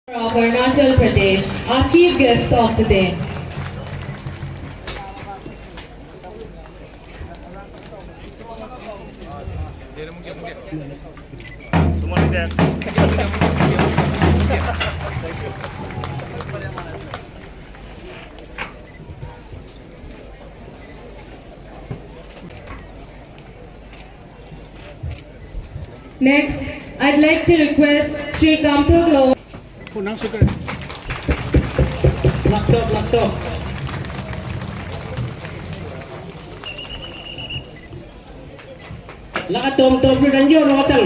of Arunachal Pradesh, our chief guest of the day. Next, I'd like to request Sri Kampur Lo. Laptop. Lakatom lu dan jo lokatang.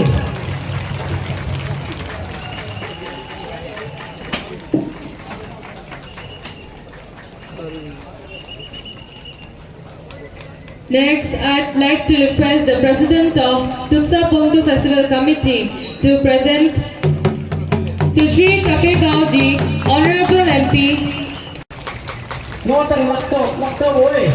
Next, I'd like to request the President of Tuksa Pongtu Festival Committee to present to Sri Kapirgaon Ji, Honorable MP. Lokatang laptop boleh.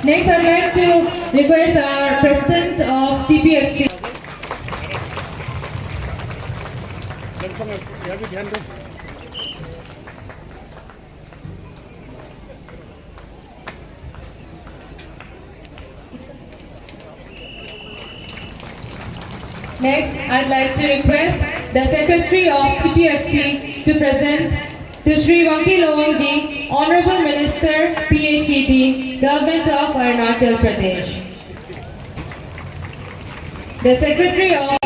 Next, I'd like to request our President of TPFC. Next, I'd like to request the Secretary of TPFC to present to Sri Vanki Lowang Ji, Honorable Minister, PHED, Government of Arunachal Pradesh. The Secretary of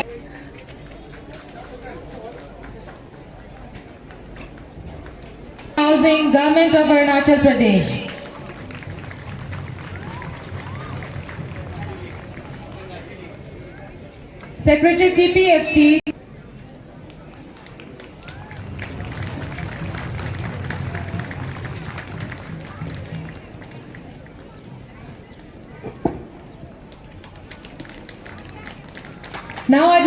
Housing, Government of Arunachal Pradesh. Secretary TPFC. Now I'd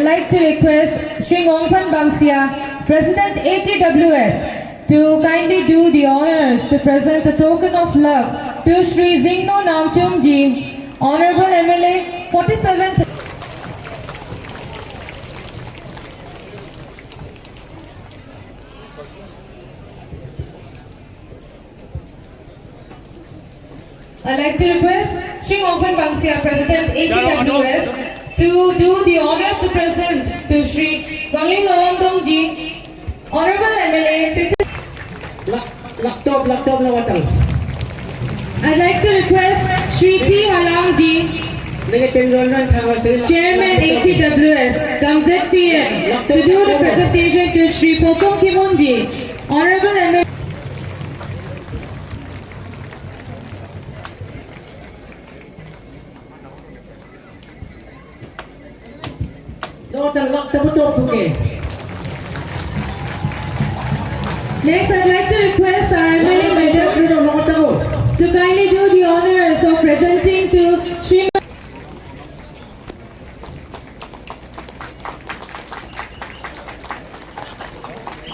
like to request Sri Ngongpan Bangsia, President ATWS, to kindly do the honors to present a token of love to Sri Zingno Namchum Ji, Honorable MLA, 47th. I'd like to request Sri Ngongpan Bangsia, President ATWS, to do the honors to present to Sri Wangli Lowang Ji, Honorable MLA. Laptop lawatang. I'd like to request Sri T. Halang Ji, Chairman ATWS, Kamzat PM, to do the presentation to Sri Posong Kimun Ji, Honorable MLA. Next, I'd like to request our MLA Madam to kindly do the honors of presenting to Sri.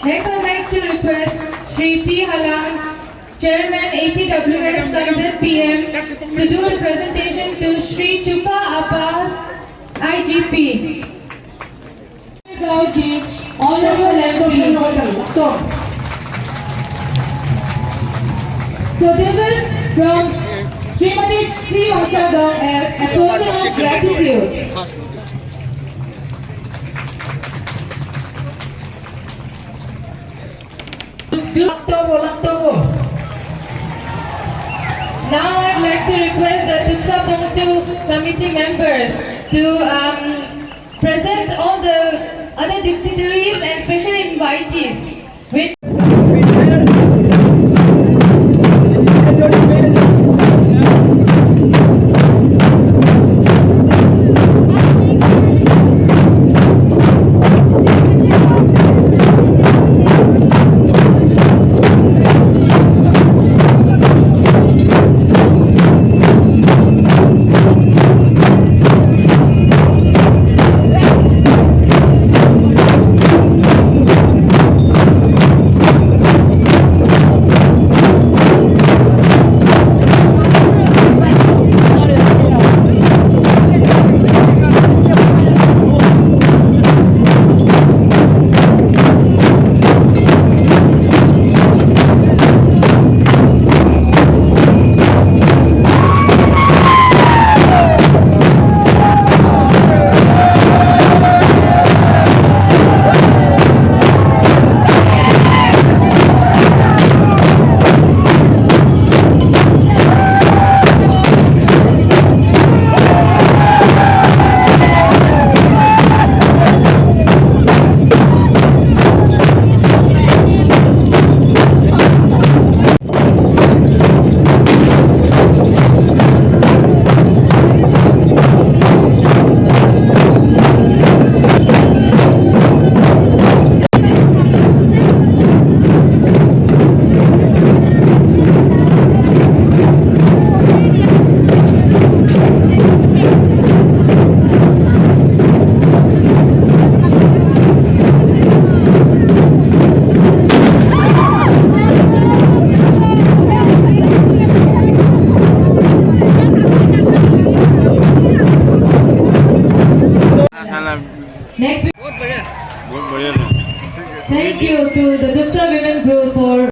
Next, I'd like to request Sri T. Halang, Chairman ATWS, Kamzat PM, to do a presentation to Sri Chupa Appa, IGP. Gauji, Honorable MP. So this is from Srimati Sri Vashagam as a token of gratitude. Now I'd like to request the Tuksa Pongtu committee members to present all the other dignitaries and special invitees with Next, बहुत बढ़िया था। thank you to the Dutsa Women Group for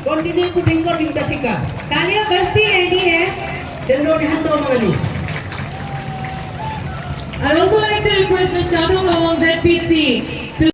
Continue to tinggal di Tachika. तालियां बजती रहती है. Tendo di hantu mangani. I'd also like to request Mr. Chandra Mawang ZPC to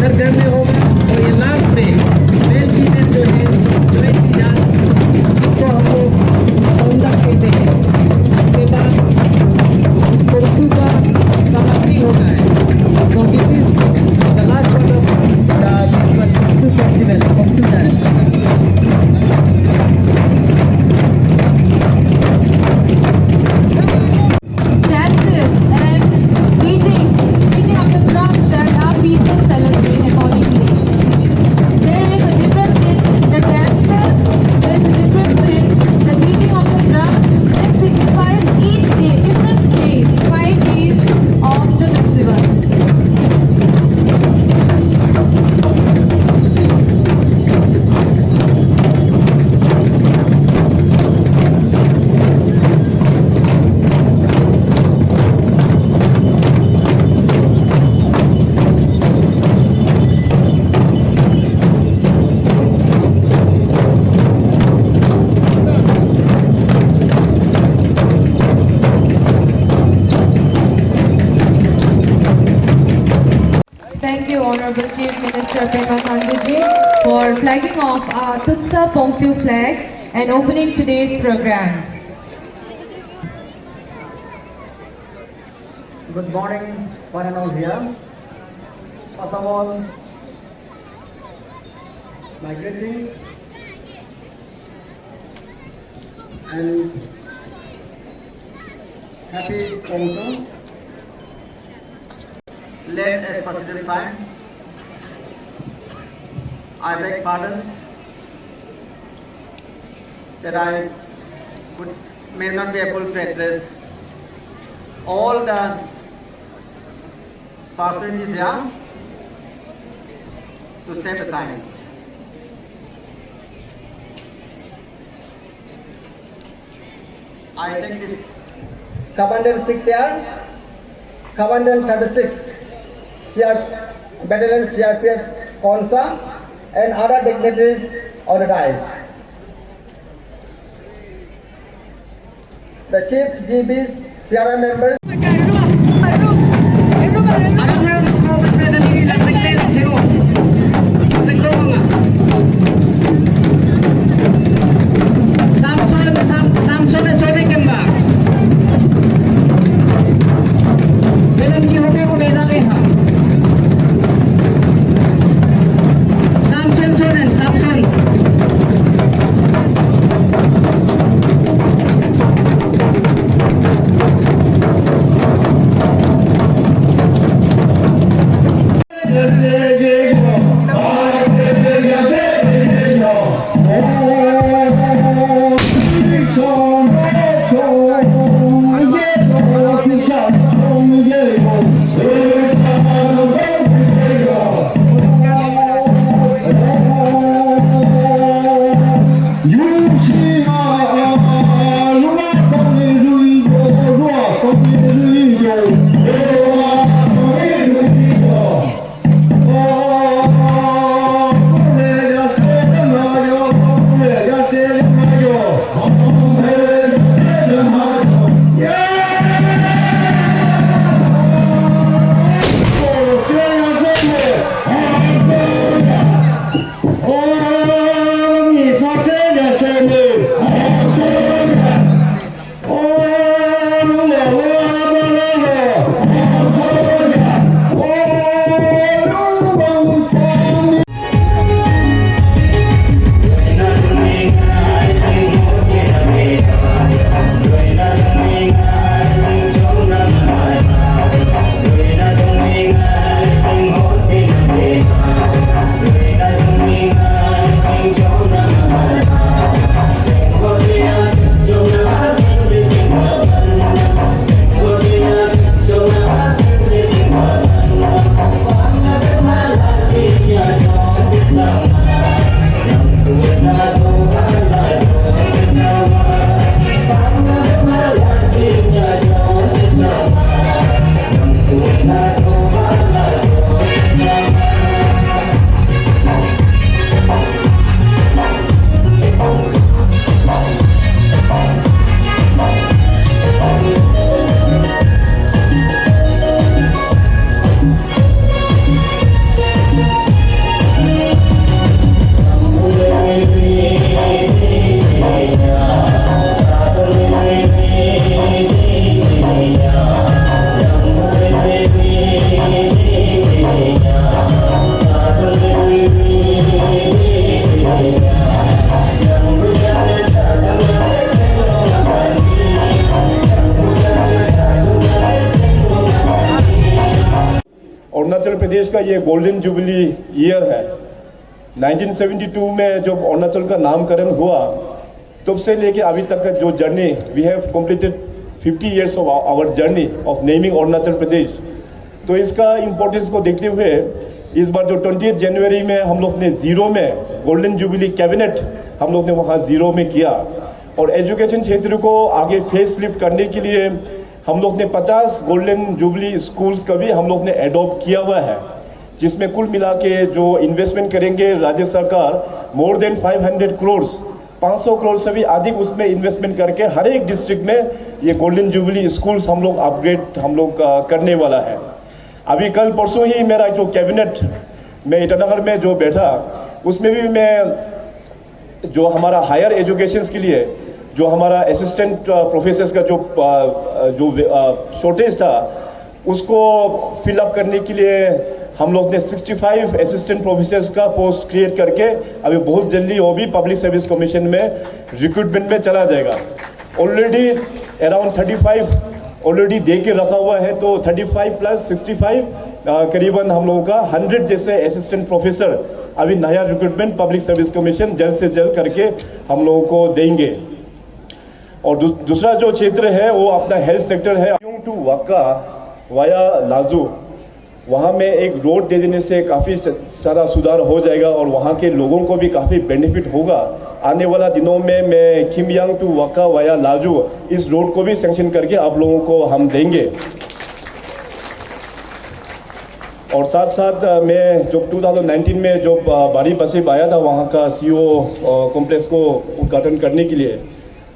सरगर्म होगा और ये लास्ट में मेल फीमेल जो है ज्वाइंट डांस इसको हम लोग काउंटर कहते हैं। इसके बाद कुर्सू का समाप्ति होता है। So this is the last part of the Kurshu festival, Kurshu dance. Dances and beating of the drums that our people celebrate accordingly. There is a difference in the dance steps, there is a difference in the beating of the drums that signifies each day, different days, 5 days of the festival. Thank you, Honorable Chief Minister Pema Khanduji, for flagging off our Tutsa Pongtu flag and opening today's program. Good morning, one and all here. First of all, my greetings and happy Pongal. Late as possible time. I beg pardon that I may not be able to address all the personages here to save the time. I take this Commandant 6 here, Commandant 36, Battalion CRPF Konsa, and other dignitaries on the dais. The Chief GBs, PRM members. Samson sorry kembang. Film की हो गया वो लेना नहीं है। Samson Soren, Samson. का ये golden jubilee year है। 1972 में जब अरुणाचल का नामकरण हुआ तब से लेके अभी तक का जो journey, we have completed 50 years of our journey of naming Arunachal Pradesh. तो इसका इम्पोर्टेंस को देखते हुए इस बार जो 20 जनवरी में हम लोग ने जीरो में गोल्डन जुबली कैबिनेट हम लोग ने वहाँ जीरो में किया, और एजुकेशन क्षेत्र को आगे फेस लिफ्ट करने के लिए हम लोग ने 50 गोल्डन जुबली स्कूल्स का भी हम लोग ने एडॉप्ट किया हुआ है, जिसमें कुल मिला के जो इन्वेस्टमेंट करेंगे राज्य सरकार मोर देन 500 करोड़ 500 करोड़ से भी अधिक उसमें इन्वेस्टमेंट करके हर एक डिस्ट्रिक्ट में ये गोल्डन जुबली स्कूल्स हम लोग अपग्रेड हम लोग करने वाला है। अभी कल परसों ही मेरा जो कैबिनेट में ईटानगर में जो बैठा, उसमें भी मैं जो हमारा हायर एजुकेशन के लिए जो हमारा असिस्टेंट प्रोफेसर्स का जो शॉर्टेज था उसको फिलअप करने के लिए हम लोग ने 65 असिस्टेंट प्रोफेसर्स का पोस्ट क्रिएट करके अभी बहुत जल्दी वो भी पब्लिक सर्विस कमीशन में रिक्रूटमेंट में चला जाएगा। ऑलरेडी अराउंड 35 ऑलरेडी दे के रखा हुआ है, तो 35 प्लस 65 करीबन हम लोगों का 100 जैसे असिस्टेंट प्रोफेसर अभी नया रिक्रूटमेंट पब्लिक सर्विस कमीशन जल्द से जल्द करके हम लोगों को देंगे। और दूसरा जो क्षेत्र है वो अपना हेल्थ सेक्टर है। टू वाका वाया लाजू, वहाँ में एक रोड दे देने से काफ़ी सारा सुधार हो जाएगा और वहाँ के लोगों को भी काफ़ी बेनिफिट होगा। आने वाला दिनों में मैं खिमयांग टू वाका वाया लाजू इस रोड को भी सैंक्शन करके आप लोगों को हम देंगे। और साथ साथ मैं जब 2019 में जो बारी बसेब आया था वहाँ का सीओ कॉम्प्लेक्स को उद्घाटन करने के लिए,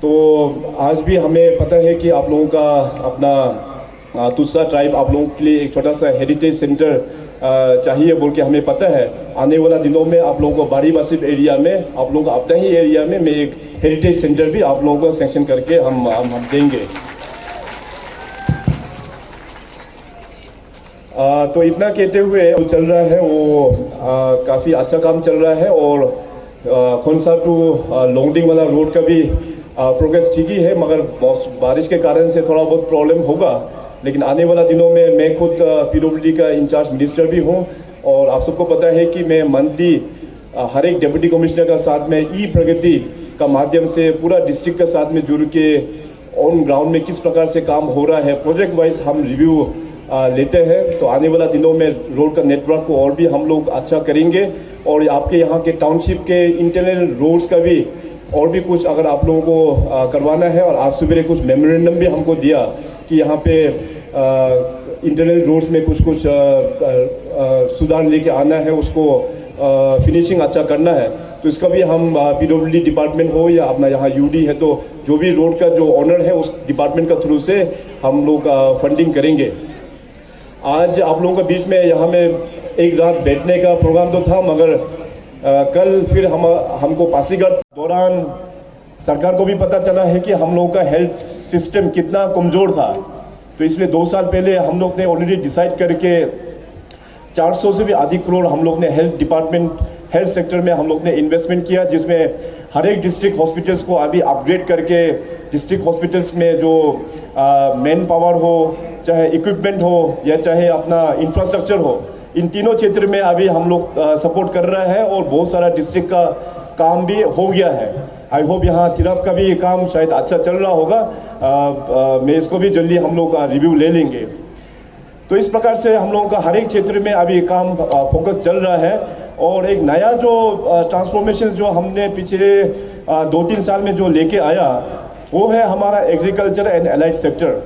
तो आज भी हमें पता है कि आप लोगों का अपना तुस्सा ट्राइब आप लोगों के लिए एक छोटा सा हेरिटेज सेंटर चाहिए बोल के हमें पता है। आने वाला दिनों में आप लोगों को बारी बसेब एरिया में आप लोगों को अपना ही एरिया में मैं एक हेरिटेज सेंटर भी आप लोगों को सैंक्शन करके हम देंगे। तो इतना कहते हुए जो चल रहा है वो काफ़ी अच्छा काम चल रहा है, और खोंसा टू लोंगडिंग वाला रोड का भी प्रोग्रेस ठीक ही है, मगर बारिश के कारण से थोड़ा बहुत प्रॉब्लम होगा। लेकिन आने वाला दिनों में मैं खुद पीडब्ल्यूडी का इंचार्ज मिनिस्टर भी हूँ, और आप सबको पता है कि मैं मंथली हर एक डिप्टी कमिश्नर का साथ में ई प्रगति का माध्यम से पूरा डिस्ट्रिक्ट के साथ में जुड़ के ऑन ग्राउंड में किस प्रकार से काम हो रहा है प्रोजेक्ट वाइज हम रिव्यू लेते हैं। तो आने वाला दिनों में रोड का नेटवर्क को और भी हम लोग अच्छा करेंगे, और आपके यहाँ के टाउनशिप के इंटरनल रोड्स का भी और भी कुछ अगर आप लोगों को करवाना है। और आज सुबह कुछ मेमोरेंडम भी हमको दिया कि यहाँ पे इंटरनल रोड्स में कुछ सुधार लेके आना है, उसको फिनिशिंग अच्छा करना है। तो इसका भी हम पीडब्ल्यूडी डिपार्टमेंट हो या अपना यहाँ यूडी है, तो जो भी रोड का जो ऑनर है उस डिपार्टमेंट का थ्रू से हम लोग फंडिंग करेंगे। आज आप लोगों के बीच में यहाँ में एक रात बैठने का प्रोग्राम तो था, मगर कल फिर हमको पासीघाट दौरान सरकार को भी पता चला है कि हम लोगों का हेल्थ सिस्टम कितना कमज़ोर था। तो इसलिए 2 साल पहले हम लोग ने ऑलरेडी डिसाइड करके 400 से भी अधिक करोड़ हम लोग ने हेल्थ सेक्टर में हम लोग ने इन्वेस्टमेंट किया, जिसमें हर एक डिस्ट्रिक्ट हॉस्पिटल्स को अभी अपग्रेड करके डिस्ट्रिक्ट हॉस्पिटल्स में जो मैन पावर हो, चाहे इक्विपमेंट हो या चाहे अपना इंफ्रास्ट्रक्चर हो, इन तीनों क्षेत्र में अभी हम लोग सपोर्ट कर रहा है, और बहुत सारा डिस्ट्रिक्ट का काम भी हो गया है। आई होप यहाँ तिरप का भी काम शायद अच्छा चल रहा होगा, मैं इसको भी जल्दी हम लोग रिव्यू ले लेंगे। तो इस प्रकार से हम लोगों का हर एक क्षेत्र में अभी काम फोकस चल रहा है। और एक नया जो ट्रांसफॉर्मेशन जो हमने पिछले 2-3 साल में जो लेके आया वो है हमारा agriculture and allied sector.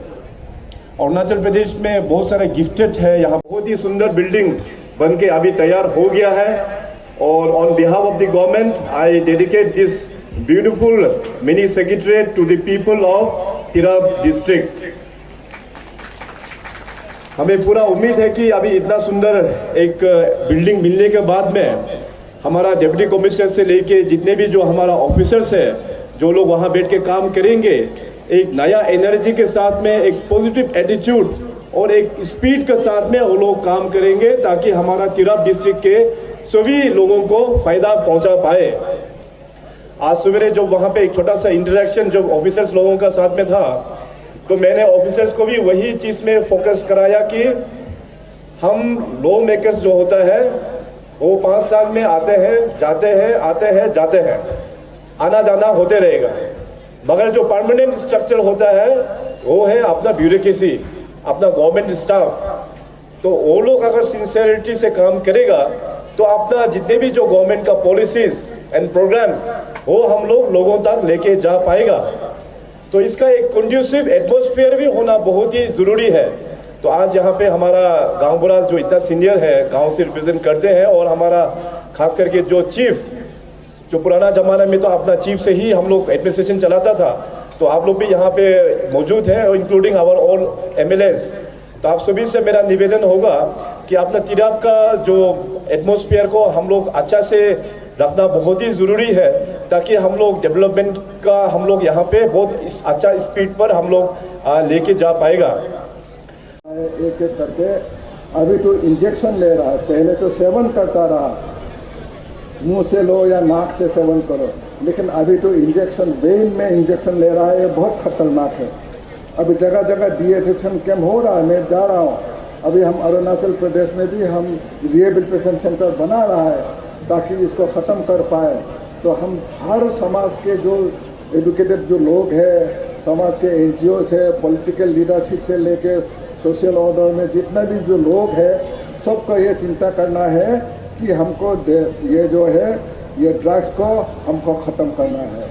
Arunachal Pradesh में बहुत सारे गिफ्टेड है, यहाँ बहुत ही सुंदर बिल्डिंग बन के अभी तैयार हो गया है। और on behalf of the government I dedicate this beautiful mini secretariat to the people of Tirap district. हमें पूरा उम्मीद है कि अभी इतना सुंदर एक बिल्डिंग मिलने के बाद में हमारा डिप्टी कमिश्नर से लेके जितने भी जो हमारा ऑफिसर्स है, जो लोग वहाँ बैठ के काम करेंगे, एक नया एनर्जी के साथ में, एक पॉजिटिव एटीट्यूड और एक स्पीड के साथ में वो लोग काम करेंगे, ताकि हमारा तिरप डिस्ट्रिक्ट के सभी लोगों को फायदा पहुंचा पाए। आज सवेरे जो वहाँ पे एक छोटा सा इंटरेक्शन जो ऑफिसर्स लोगों का साथ में था, तो मैंने ऑफिसर्स को भी वही चीज में फोकस कराया कि हम लॉ मेकर्स जो होता है वो 5 साल में आते हैं जाते हैं, आते हैं जाते हैं, आना जाना होते रहेगा। मगर जो परमानेंट स्ट्रक्चर होता है वो है अपना ब्यूरोक्रेसी, अपना गवर्नमेंट स्टाफ। तो वो लोग अगर सिंसियरिटी से काम करेगा तो अपना जितने भी जो गवर्नमेंट का पॉलिसीज एंड प्रोग्राम्स वो हम लोगों तक लेके जा पाएगा। तो इसका एक कंड्यूसिव एटमॉस्फेयर भी होना बहुत ही जरूरी है। तो आज यहाँ पे हमारा गांव बुराज जो इतना सीनियर है, गांव से रिप्रेजेंट करते हैं, और हमारा खास करके जो चीफ, जो पुराना जमाना में तो अपना चीफ से ही हम लोग एडमिनिस्ट्रेशन चलाता था, तो आप लोग भी यहाँ पे मौजूद हैं, इंक्लूडिंग आवर ऑल MLAs। तो आप सभी से मेरा निवेदन होगा कि अपना तिराप का जो एटमॉस्फेयर को हम लोग अच्छा से रखना बहुत ही ज़रूरी है, ताकि हम लोग डेवलपमेंट का हम लोग यहाँ पे बहुत अच्छा स्पीड पर हम लोग लेके जा पाएगा। एक एक करके अभी तो इंजेक्शन ले रहा है, पहले तो सेवन करता रहा, मुंह से लो या नाक से सेवन करो, लेकिन अभी तो इंजेक्शन, वेन में इंजेक्शन ले रहा है। ये बहुत खतरनाक है। अभी जगह जगह डिएडिक्शन कैंप हो रहा है, मैं जा रहा हूँ। अभी हम अरुणाचल प्रदेश में भी हम रिहेबिलिटेशन सेंटर बना रहा है ताकि इसको ख़त्म कर पाए। तो हम हर समाज के जो एजुकेटेड जो लोग हैं, समाज के NGOs है, पॉलिटिकल लीडरशिप से लेके सोशल ऑर्डर में जितने भी जो लोग हैं, सबको ये चिंता करना है कि हमको ये जो है ये ड्रग्स को हमको ख़त्म करना है।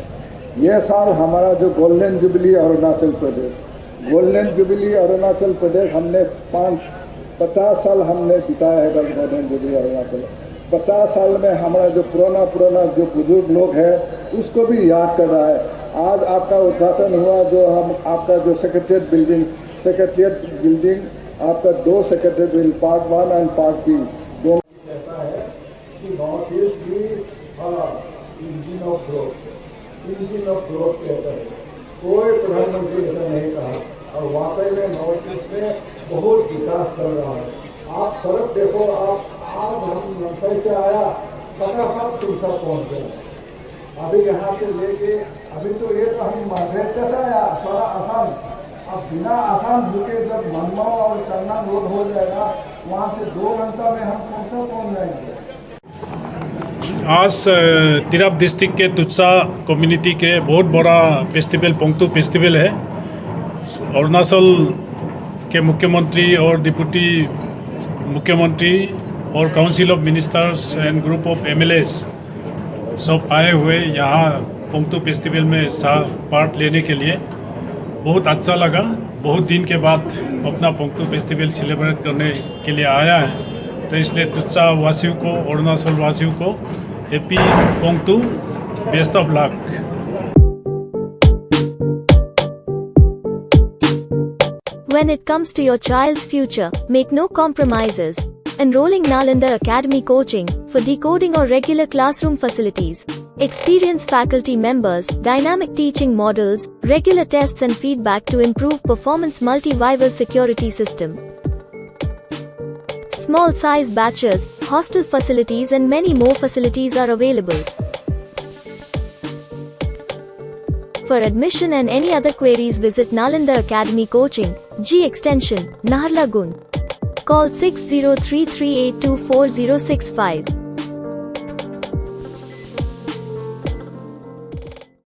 ये साल हमारा जो golden jubilee Arunachal Pradesh, golden jubilee Arunachal Pradesh हमने 50 साल हमने बिताया है गोल्डन जुबली अरुणाचल। 50 साल में हमारा जो पुराना जो बुजुर्ग लोग हैं उसको भी याद कर रहा है। आज आपका उद्घाटन हुआ, जो हम आपका जो सेक्रेटरिएट बिल्डिंग आपका 2 secretariat building part 1 and part 2 दोनों कहता है कि नॉर्थ ईस्ट भी इंजन ऑफ ग्रोथ कहता है। कोई प्रधानमंत्री ऐसा नहीं कहा, और वाकई में नॉर्थ ईस्ट में बहुत विकास चल रहा है। आप सड़क देखो, आप आज हम नंबर से आया फटाफट तुलसा पहुँच गए। अभी यहाँ से लेके अभी तो ये तो हम मार्केट कैसा आया थोड़ा आसान, अब बिना आसान रुके जब मनमाव और चन्ना रोड हो जाएगा, वहाँ से 2 घंटा में हम कौन सा पहुँच जाएंगे। आज तिराप डिस्ट्रिक्ट के तुत्सा कम्युनिटी के बहुत बड़ा फेस्टिवल पोंगतु फेस्टिवल है। अरुणाचल के मुख्यमंत्री और डिप्टी मुख्यमंत्री और council of ministers and group of MLAs सब आए हुए यहाँ पोंगतु फेस्टिवल में पार्ट लेने के लिए। बहुत अच्छा लगा, बहुत दिन के बाद अपना पोंगतु फेस्टिवल सेलिब्रेट करने के लिए आया है। तो इसलिए तुत्सा वासियों को, अरुणाचल वासियों को happy Pongtu, best of luck. When it comes to your child's future, make no compromises. Enrolling Nalanda Academy Coaching for decoding or regular classroom facilities, experienced faculty members, dynamic teaching models, regular tests and feedback to improve performance, multi-viva security system, small size batches, hostel facilities and many more facilities are available. For admission and any other queries, visit Nalanda Academy Coaching, G Extension, Naharlagun. Call 6033824065.